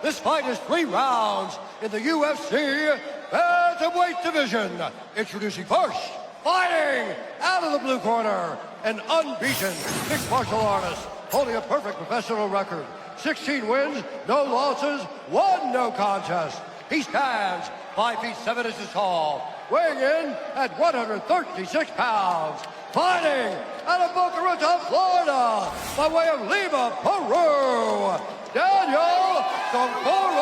This fight is 3 rounds in the UFC Bantamweight division. Introducing first, fighting out of the blue corner, an unbeaten mixed martial artist holding a perfect professional record. 16 wins, no losses, 1 no contest. He stands 5 feet 7 inches tall, weighing in at 136 pounds. Fighting out of Boca Raton, Florida, by way of Lima, Peru, Daniel Marcos.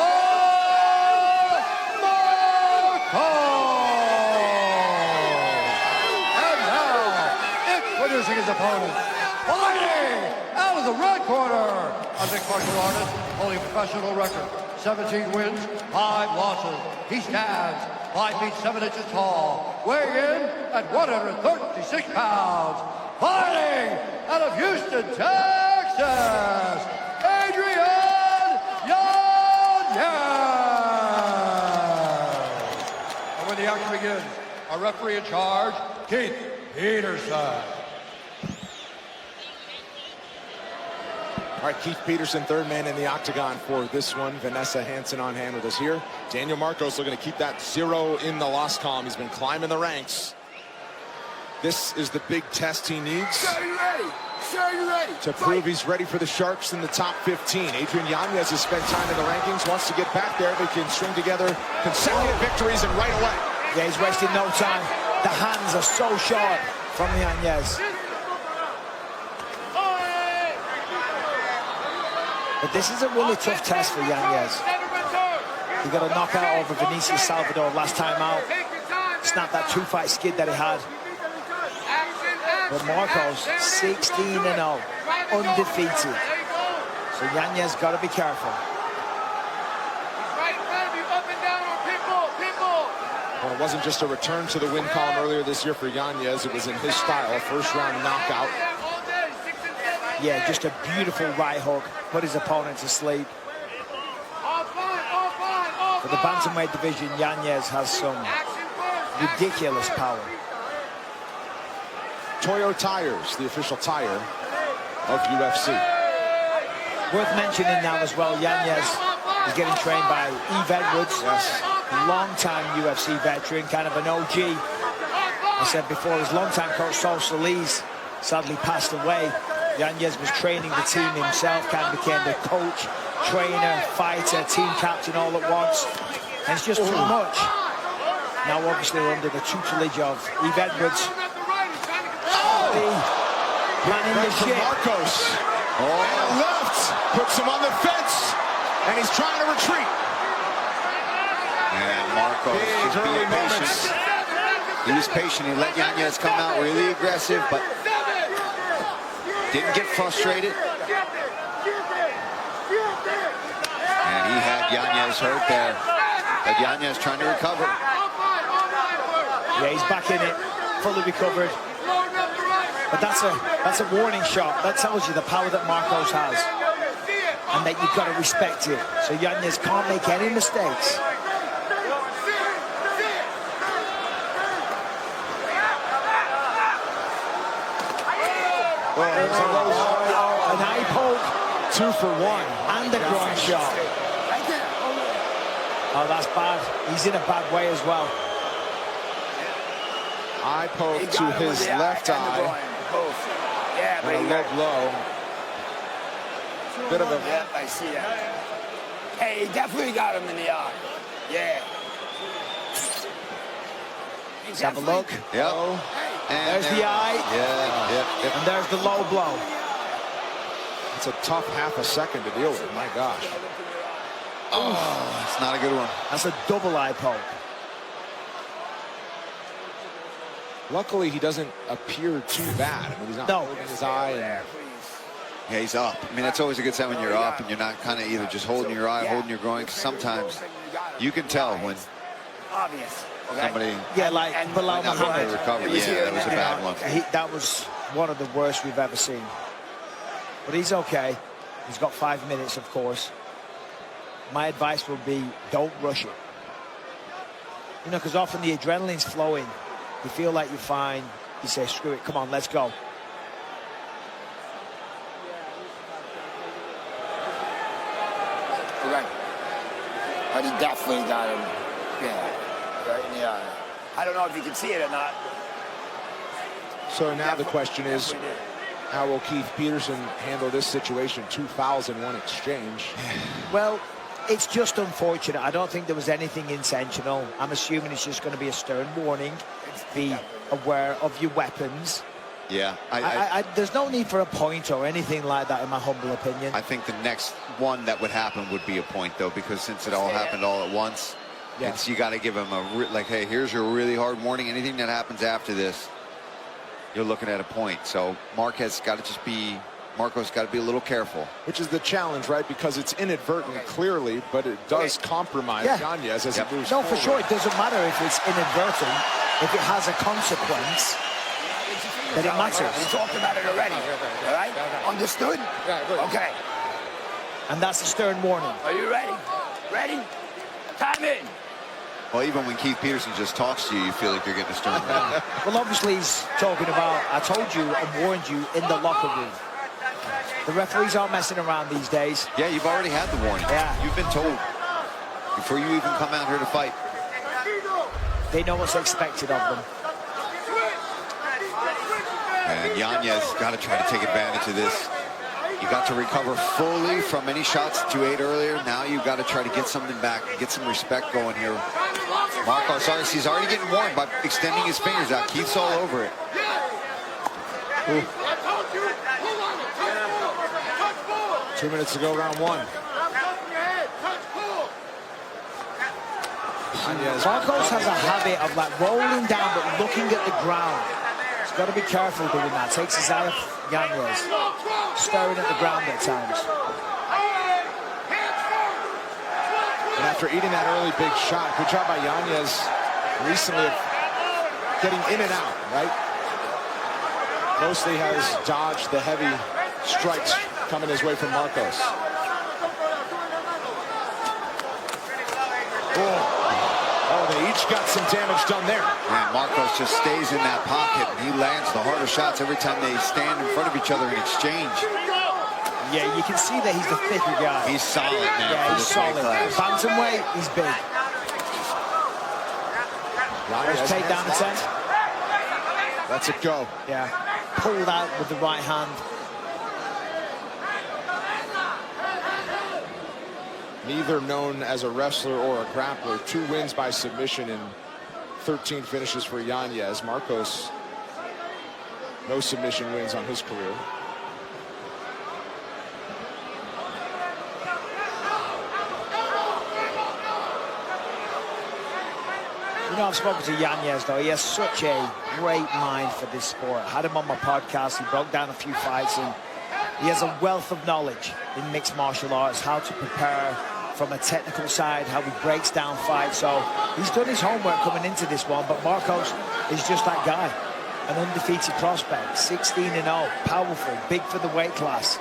And now, introducing his opponent, fighting out of the red corner, a mixed martial artist holding a professional record. 17 wins, 5 losses. He stands 5 feet 7 inches tall, weighing in at 136 pounds. Fighting out of Houston, Texas, Adrian Yanez. And when the action begins, our referee in charge, Keith Peterson. All right, Keith Peterson, third man in the octagon for this one. Vanessa Hansen on hand with us here. Daniel Marcos looking to keep that 0 in the loss column. He's been climbing the ranks. This is the big test he needs. Sir, you ready? Sir, you ready? To prove he's ready for the Sharks in the top 15. Adrian Yanez has spent time in the rankings, wants to get back there. They can string together consecutive victories and right away. Yeah, he's wasting no time. The hands are so sharp from Yanez. But this is a really tough test for Yanez. He got a knockout over Vinicius Salvador last time out. Snapped that 2-fight skid that he had. But Marcos, 16-0, undefeated. So Yanez got to be careful. Well, it wasn't just a return to the win column earlier this year for Yanez. It was in his style, a first-round knockout. Yeah, just a beautiful right hook. Put his opponent to sleep. For the bantamweight division, Yanez has some ridiculous power. Toyo Tires, the official tire of UFC. Worth mentioning now as well, Yanez is getting trained by Eve Edwards. Yes. Long-time UFC veteran, kind of an OG. I said before, his long-time coach, Saul Solis, sadly passed away. Yanez was training the team himself, kind of became the coach, trainer, fighter, team captain all at once. And it's just too much. Now obviously under the tutelage of Eve Edwards. Planning the shit. Marcos. And left. Puts him on the fence. And he's trying to retreat. And Marcos just being patient. He was patient. He let Yanez come out really aggressive, but didn't get frustrated. And he had Yanez hurt there. But Yanez trying to recover. Yeah, he's back in it, fully recovered. But that's a warning shot. That tells you the power that Marcos has. And that you've got to respect it. So Yanez can't make any mistakes. An eye poke. 2 for 1. And a groin shot. Oh, that's bad. He's in a bad way as well. Eye poke to his left eye. Yeah, but And a low blow. Bit of a... Yep, I see that. Hey, he definitely got him in the eye. Yeah. Let's have a look. Yep. And There's the eye. Yeah. And there's the low blow. It's a tough half a second to deal with. My gosh. Oh, it's not a good one. That's a double eye poke. Luckily, he doesn't appear too bad. I mean, he's not holding his eye. And... Yeah, he's up. I mean, that's always a good sign when you're up and you're not kind of either just holding your eye, holding your groin. 'Cause sometimes you can tell when Obvious. somebody... Yeah, like Bilal not Muhammad. recover. Yeah, that was a bad one. That was one of the worst we've ever seen. But he's okay. He's got 5 minutes, of course. My advice would be, don't rush it. You know, because often the adrenaline's flowing. You feel like you're fine. You say, screw it, come on, let's go. Okay. But he definitely got him. Yeah, right in the eye. I don't know if you can see it or not. So now the question is, how will Keith Peterson handle this situation? 2 fouls in one exchange. Well, it's just unfortunate. I don't think there was anything intentional. I'm assuming it's just going to be a stern warning. Be aware of your weapons. Yeah. There's no need for a point or anything like that, in my humble opinion. I think the next one that would happen would be a point, though, because since it all happened all at once, you got to give him like, hey, here's your really hard warning. Anything that happens after this, you're looking at a point. So Marco's got to be a little careful. Which is the challenge, right? Because it's inadvertent, clearly, but it does compromise Yanez as he moves forward. For sure. It doesn't matter if it's inadvertent. If it has a consequence, then it matters. We talked about it already. All right? Understood? Okay. And that's a stern warning. Are you ready? Ready? Time in. Well, even when Keith Peterson just talks to you, you feel like you're getting a stern warning. Well, obviously, he's talking about, I told you and warned you in the locker room. The referees aren't messing around these days. Yeah, you've already had the warning. Yeah. You've been told before you even come out here to fight. They know what's expected of them. And Yanez got to try to take advantage of this. You got to recover fully from any shots that you ate earlier. Now you've got to try to get something back, get some respect going here. Marco, sorry, he's already getting warned by extending his fingers out. Keith's all over it. Ooh. 2 minutes to go, round one. Marcos has a habit of like rolling down but looking at the ground. He's got to be careful doing that. Takes his eye off Yanez. Staring at the ground at times. And after eating that early big shot, good job by Yanez recently of getting in and out, right? Mostly has dodged the heavy strikes coming his way from Marcos. Oh, they each got some damage done there. Man, Marcos just stays in that pocket, and he lands the harder shots every time they stand in front of each other in exchange. Yeah, you can see that he's the thicker guy. He's solid now. Yeah, he's solid. Bantamweight, he's big. First takedown attempt. Lets it go. Yeah, pulled out with the right hand. Neither known as a wrestler or a grappler. 2 wins by submission and 13 finishes for Yanez. Marcos, no submission wins on his career. You know, I've spoken to Yanez, though. He has such a great mind for this sport. I had him on my podcast. He broke down a few fights, and he has a wealth of knowledge in mixed martial arts, how to prepare from a technical side, how he breaks down fights. So he's done his homework coming into this one, but Marcos is just that guy. An undefeated prospect, 16-0, powerful, big for the weight class.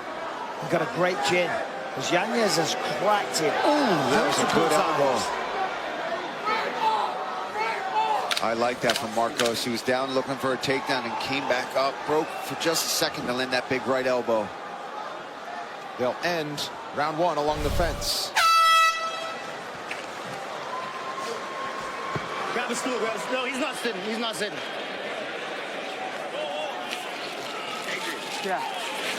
He's got a great chin. Because Yanez has cracked it. Ooh, that was a good elbow. I like that from Marcos. He was down looking for a takedown and came back up, broke for just a second to land that big right elbow. They'll end round one along the fence. Grab a stool, grab a stool. No, he's not sitting. He's not sitting. Yeah.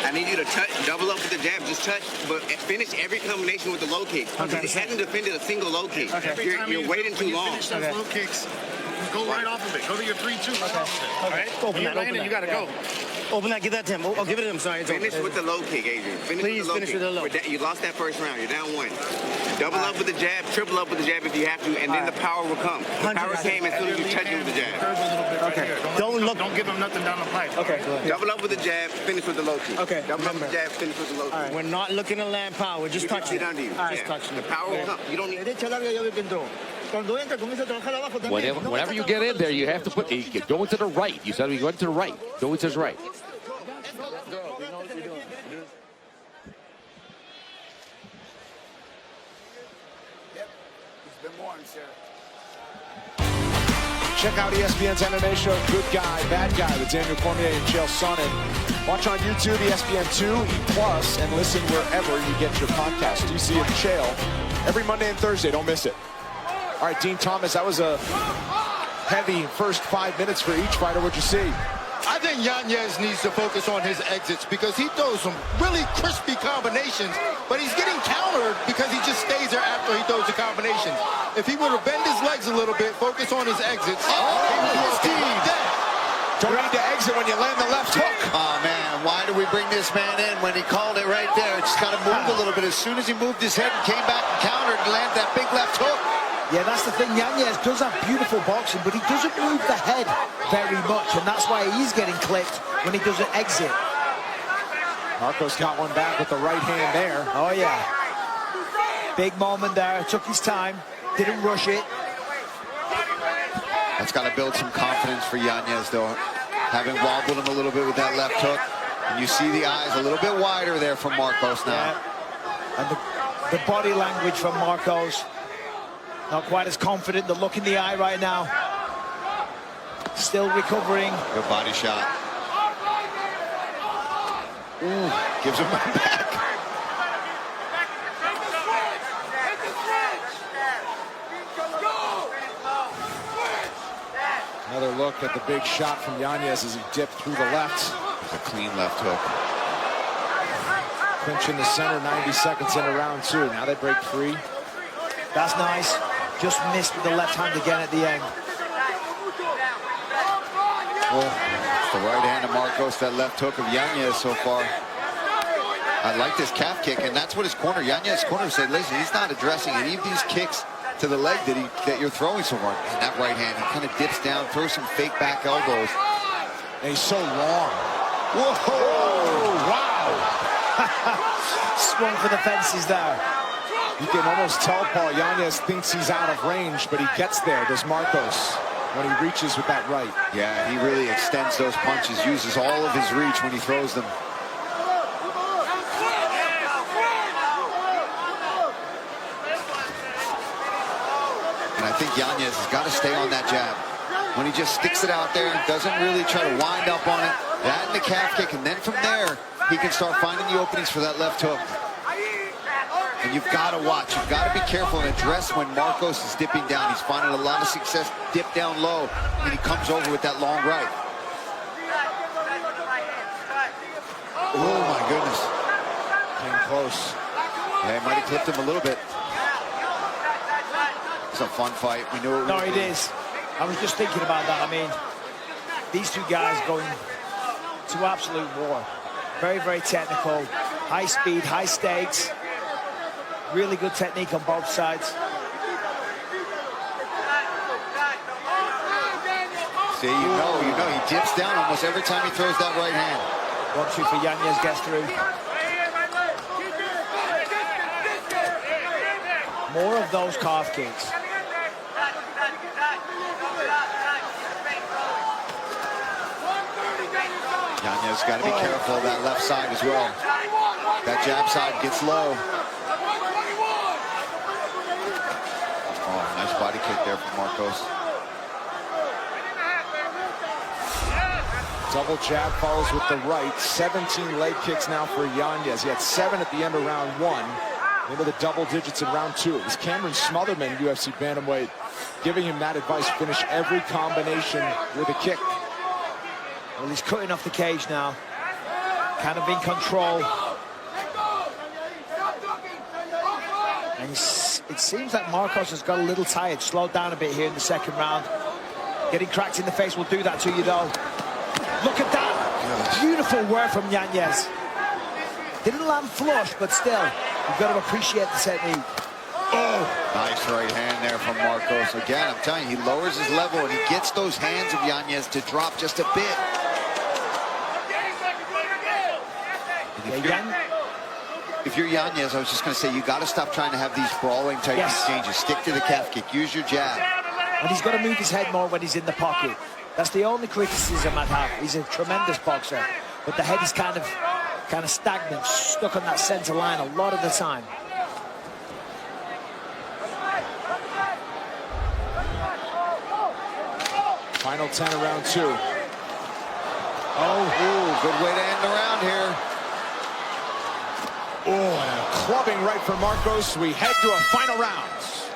I need you to touch, double up with the jab, just touch, but finish every combination with the low kick. Okay. He hasn't defended a single low kick. Okay. You're waiting too long. Finish those low kicks. Go right off of it. Go to your 3-2. All right. Open that. Open that. You gotta go. Open that. Give that to him. I'll give it to him. Sorry. Finish with the low kick, Adrian. Please finish with the low. You lost that first round. You're down 1. Double up with the jab, triple up with the jab if you have to, and then the power will come. The power came as soon as you touch it with the jab. Okay. Don't give him nothing down the pipe. Okay. Double up with the jab, finish with the low kick. Okay. Double up with the jab, finish with the low kick. We're not looking to land power. We're just touching. Get under you. Just touching. The power will come. You don't need. Whenever you get in there, you have to put go into the right. You said we go into the right. Go into the right. Check out ESPN's MMA show, Good Guy, Bad Guy, with Daniel Cormier and Chael Sonnen. Watch on YouTube, ESPN2, E+, and listen wherever you get your podcast. DC and Chael Every Monday and Thursday, don't miss it. All right, Dean Thomas, that was a heavy first 5 minutes for each fighter. What'd you see? I think Yanez needs to focus on his exits because he throws some really crispy combinations, but he's getting countered because he just stays there after he throws the combinations. If he were to bend his legs a little bit, focus on his exits. Don't need to exit when you land the left hook. Oh, man, why do we bring this man in when he called it right there? Just kind of moved a little bit. As soon as he moved his head and came back and countered and landed that big left hook. Yeah, that's the thing. Yanez does have beautiful boxing, but he doesn't move the head very much, and that's why he's getting clipped when he doesn't exit. Marcos got one back with the right hand there. Oh, yeah. Big moment there. Took his time. Didn't rush it. That's got to build some confidence for Yanez, though. Having wobbled him a little bit with that left hook. And you see the eyes a little bit wider there from Marcos now. Yeah. And the body language from Marcos. Not quite as confident. The look in the eye right now. Still recovering. Good body shot. Ooh, gives him one back. Another look at the big shot from Yanez as he dipped through the left. It's a clean left hook. Clinch in the center, 90 seconds into round 2. Now they break free. That's nice. Just missed with the left hand again at the end. Well, the right hand of Marcos, that left hook of Yanez so far. I like this calf kick, and that's what his corner, Yanez's corner said, listen, he's not addressing any of these kicks to the leg that you're throwing so far. And that right hand, he kind of dips down, throws some fake back elbows. And he's so long. Whoa! Wow! Swung for the fences there. You can almost tell, Paul, Yanez thinks he's out of range, but he gets there, does Marcos, when he reaches with that right. Yeah, he really extends those punches, uses all of his reach when he throws them. And I think Yanez has got to stay on that jab. When he just sticks it out there and doesn't really try to wind up on it, that and the calf kick, and then from there, he can start finding the openings for that left hook. And you've got to watch. You've got to be careful and address when Marcos is dipping down. He's finding a lot of success, dip down low, and he comes over with that long right. Oh, my goodness. Came close. Yeah, he might have clipped him a little bit. It's a fun fight. We knew it. No, it is. I was just thinking about that. I mean, these two guys going to absolute war. Very, very technical. High speed, high stakes. Really good technique on both sides. See, you know, he dips down almost every time he throws that right hand. 1-2 for Yanez, gets through. More of those calf kicks. Yanez got to be careful of that left side as well. That jab side gets low. Oh, nice body kick there from Marcos. Double jab follows with the right. 17 leg kicks now for Yanez. He had 7 at the end of round 1. Into the double digits in round 2. It was Cameron Smotherman, UFC bantamweight, giving him that advice. Finish every combination with a kick. Well, he's cutting off the cage now. Kind of in control. And it seems like Marcos has got a little tired. Slowed down a bit here in the second round. Getting cracked in the face will do that to you, though. Look at that. Beautiful work from Yanez. Didn't land flush, but still, you've got to appreciate the technique. Oh, nice right hand there from Marcos. Again, I'm telling you, he lowers his level and he gets those hands of Yanez to drop just a bit. If you're Yanez, I was just going to say, you got to stop trying to have these brawling type exchanges. Stick to the calf kick. Use your jab. And he's got to move his head more when he's in the pocket. That's the only criticism I'd have. He's a tremendous boxer, but the head is kind of stagnant, stuck on that center line a lot of the time. Final 10 of round 2. Oh, good way to end the round here. Oh, and a clubbing right from Marcos. We head to a final rounds.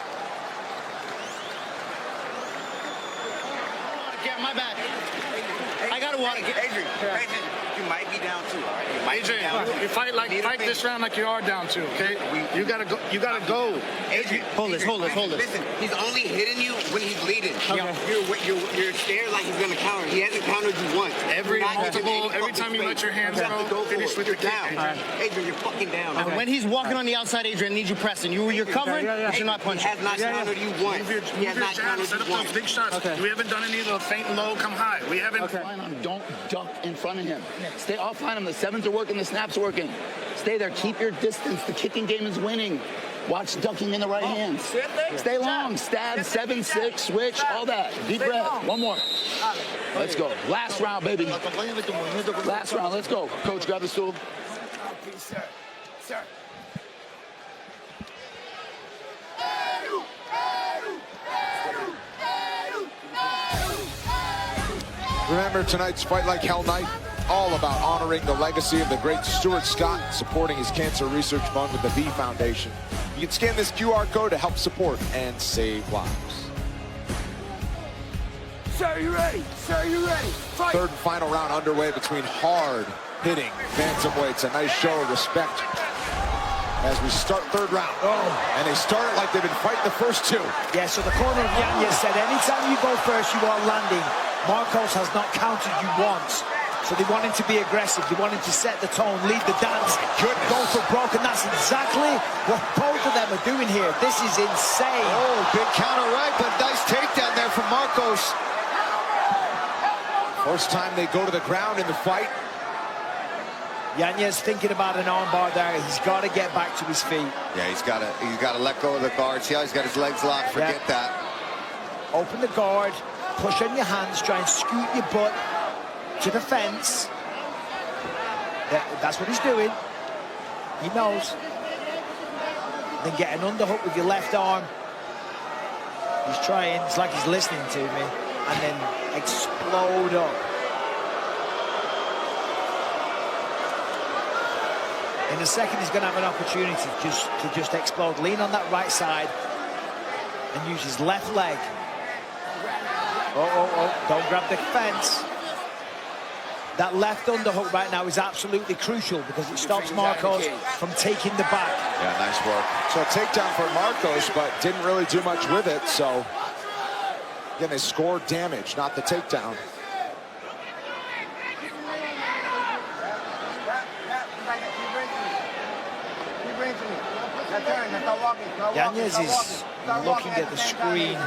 Yeah, my bad. I gotta walk. Adrian, you might be down too, all right? You might be down Adrian, too. you fight this round like you are down two, okay? You gotta go. You gotta go. Adrian, Hold this. Listen, he's only hitting you when he's bleeding. Okay. You're scared like he's gonna counter. He hasn't countered you once. Every time you let your hands go, finish with your down. kick. Adrian, you're fucking down. Okay. When he's walking on the outside, Adrian, needs you pressing. You're covering, but you're not punching. He has not countered you once. He has not countered Set you up those once. big shots. Okay. We haven't done any of the faint and low, come high. We haven't. Don't duck in front of him. Stay offline him. The sevens are working, the snaps are working. Stay there. Keep your distance. The kicking game is winning. Watch ducking in the right hands. Stay long. Stab, 7-6, switch, all that. Deep breath. One more. Let's go. Last round, baby. Last round. Let's go. Coach, grab the stool. Sir. Remember tonight's Fight Like Hell night, all about honoring the legacy of the great Stuart Scott, supporting his cancer research fund with the V Foundation. You can scan this QR code to help support and save lives. Sir, you ready? Sir, you ready? Fight. Third and final round underway between hard-hitting bantamweights. A nice show of respect as we start third round. And they start it like they've been fighting the first two. Yeah, so the corner of Yanez said, anytime you go first, you are landing. Marcos has not counted you once. So they want him to be aggressive. They want him to set the tone, lead the dance, go for broke. And that's exactly what both of them are doing here. This is insane. Oh, big counter right, but nice takedown there from Marcos. First time they go to the ground in the fight. Yanez thinking about an armbar there. He's got to get back to his feet. Yeah, he's got to let go of the guard. See how he's got his legs locked? Forget that. Open the guard, push on your hands, try and scoot your butt to the fence. That's what he's doing. He knows. Then get an underhook with your left arm. He's trying. It's like he's listening to me. And then explode up. In a second, he's going to have an opportunity to just explode. Lean on that right side and use his left leg. Oh, don't grab the fence. That left underhook right now is absolutely crucial because it stops Marcos from taking the back. Yeah, nice work. So a takedown for Marcos, but didn't really do much with it. So again, they scored damage, not the takedown. Yanez is looking at the screen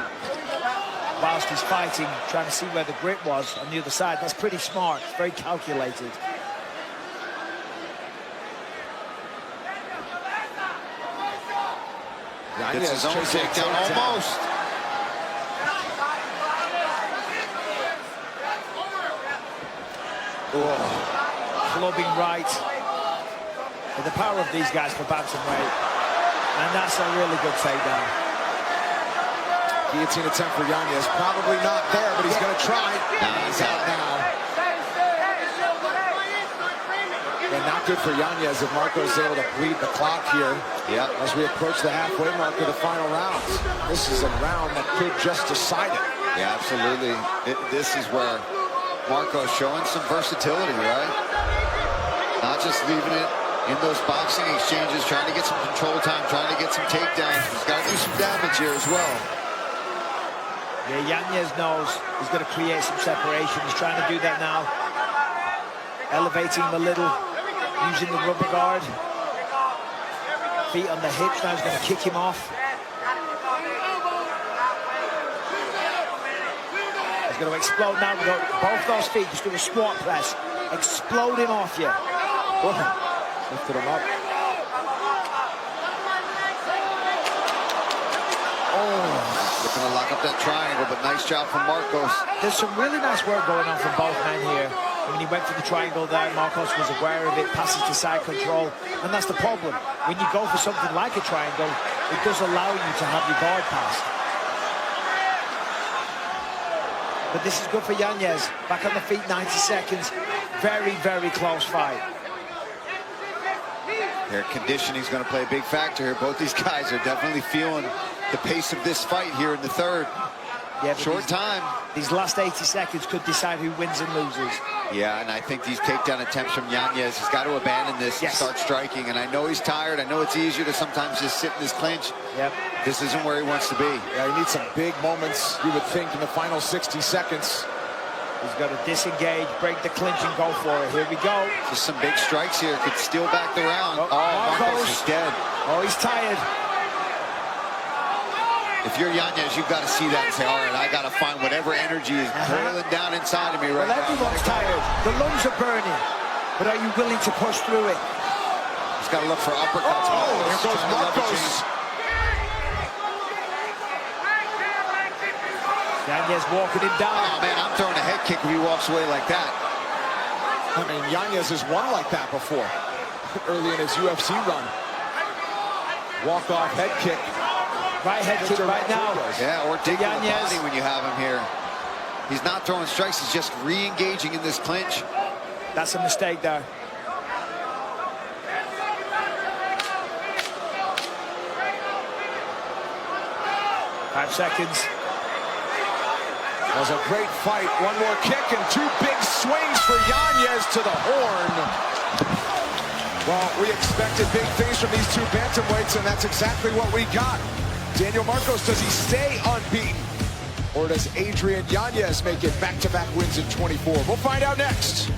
whilst he's fighting, trying to see where the grip was on the other side. That's pretty smart, very calculated. It's his own takedown, almost. Clubbing right. With the power of these guys for bantamweight. And that's a really good takedown. Guillotine attempt for Yanez. Probably not there, but he's going to try. He's out now. And not good for Yanez if Marcos is able to bleed the clock here. Yeah. As we approach the halfway mark of the final rounds. This is a round that could just decide it. Yeah, absolutely. This is where Marcos showing some versatility, right? Not just leaving it in those boxing exchanges, trying to get some control time, trying to get some takedowns. He's got to do some damage here as well. Yeah, Yanez knows he's going to create some separation. He's trying to do that now. Elevating him a little, using the rubber guard. Feet on the hips, now he's going to kick him off. He's going to explode now with both those feet. Just do a squat press. Explode him off you. Lifted him up. Looking to lock up that triangle, but nice job from Marcos. There's some really nice work going on from both men here. When he went for the triangle there, Marcos was aware of it, passes to side control, and that's the problem. When you go for something like a triangle, it does allow you to have your guard passed. But this is good for Yanez. Back on the feet, 90 seconds. Very, very close fight. Their conditioning is going to play a big factor here. Both these guys are definitely feeling the pace of this fight here in the third. Yeah, short time. These last 80 seconds could decide who wins and loses. Yeah, and I think these takedown attempts from Yanez, he's got to abandon this and start striking. And I know he's tired. I know it's easier to sometimes just sit in this clinch. Yep. This isn't where he wants to be. Yeah, he needs some big moments, you would think, in the final 60 seconds. He's got to disengage, break the clinch, and go for it. Here we go. Just some big strikes here. Could steal back the round. Oh, Marcos is dead. Oh, he's tired. If you're Yanez, you've got to see that and say, all right, I got to find whatever energy is boiling down inside of me right well, now. everyone's tired. The lungs are burning. But are you willing to push through it? He's got to look for uppercuts. Oh, here goes Marcos. Yanez walking him down. Oh, man, I'm throwing a head kick if he walks away like that. I mean, Yanez has won like that before, early in his UFC run. Walk-off head kick. Right head kick right now. Yeah, or dig in the body when you have him here. He's not throwing strikes, he's just re-engaging in this clinch. That's a mistake there. Five seconds. That was a great fight. One more kick and two big swings for Yanez to the horn. Well, we expected big things from these two bantamweights, and that's exactly what we got. Daniel Marcos, does he stay unbeaten? Or does Adrian Yanez make it back-to-back wins in 24? We'll find out next.